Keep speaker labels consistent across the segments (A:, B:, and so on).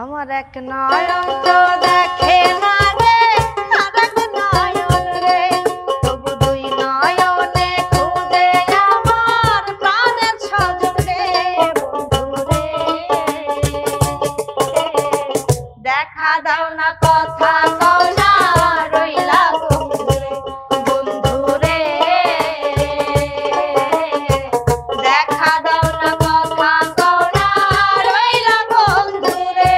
A: আমার এক নয়ন তো দেখে না রে, আরেক নয়ন রে, তবু দুই নয়নে খুঁজে আমার প্রাণের স্বজন রে, বন্ধু রে। দেখা দাও না, কথা কও না, রইলা বন্ধু রে, বন্ধু রে। দেখা দাও না, কথা কও না, রইলা বন্ধু রে।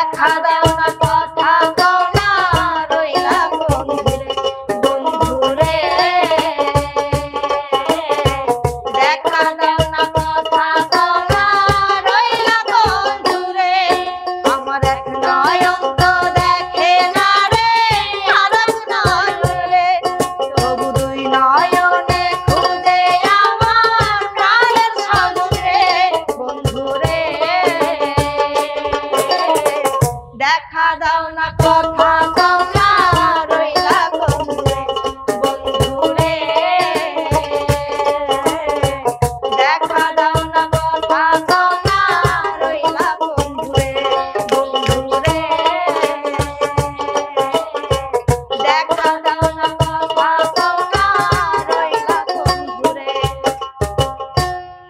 A: দেখা দাও না, কথা কও না, রইলা বন্ধু রে, বন্ধু রে। দেখা দাও না, কথা কও না, রইলা বন্ধু রে। আমার এক নয়ন তো দেখে না রে, আরেক নয়ন রে, তবু দুই নয়ন